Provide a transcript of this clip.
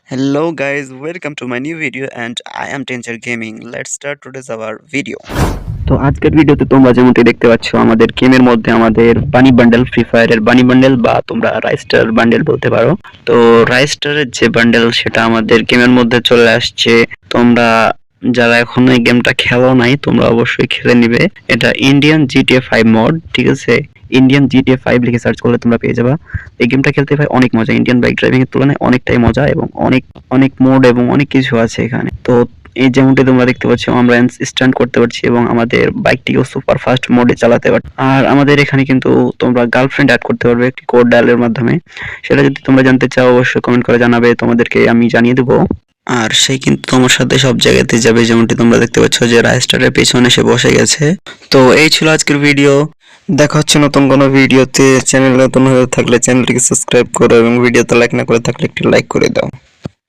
Hello guys, welcome to my new video and I am Danger Gaming. Let's start today's our video. তো আজকের ভিডিওতে তোমরা যেমনটি দেখতে পাচ্ছ আমাদের গেমের মধ্যে আমাদের বানি বান্ডেল ফ্রি ফায়ারের বানি বান্ডেল বা তোমরা রাইস্টার বান্ডেল বলতে পারো। তো রাইস্টারের যে বান্ডেল সেটা আমাদের গেমের মধ্যে চলে আসছে। তোমরা যারা এখনো এই গেমটা খেলো নাই তোমরা অবশ্যই খেলে নিবে। এটা ইন্ডিয়ান জিটিএ 5 মড, ঠিক আছে? ইন্ডিয়ান জিটিএ 5 লিখে সার্চ করলে তোমরা পেয়ে যাবা। এই গেমটা খেলতে ভাই অনেক মজা, ইন্ডিয়ান বাইক ড্রাইভিং এর তুলনায় অনেকটাই মজা এবং অনেক অনেক মোড এবং অনেক কিছু আছে এখানে। তো এই যেমনটি তোমরা দেখতে পাচ্ছ আমরা স্ট্যান্ড করতে পারছি এবং আমাদের বাইকটিও সুপার ফাস্ট মোডে চালাতে পারছি। আর আমাদের এখানে কিন্তু তোমরা গার্লফ্রেন্ড অ্যাড করতে পারবে একটি কোড ডায়ালের মাধ্যমে। সেটা যদি তোমরা জানতে চাও অবশ্যই কমেন্ট করে জানাবে, তোমাদেরকে আমি জানিয়ে দেবো। আর সে কিন্তু তোমার সাথে সব জায়গাতে যাবে, যেমনটি তোমরা দেখতে পাচ্ছ যে রাইস্টারের পেছনে সে বসে গেছে। তো এই ছিল আজকের ভিডিও। দেখা হচ্ছে নতুন কোনো ভিডিওতে। চ্যানেল নতুন হয়ে থাকলে চ্যানেলটিকে সাবস্ক্রাইব করো এবং ভিডিওতে লাইক না করে থাকলে একটি লাইক করে দাও।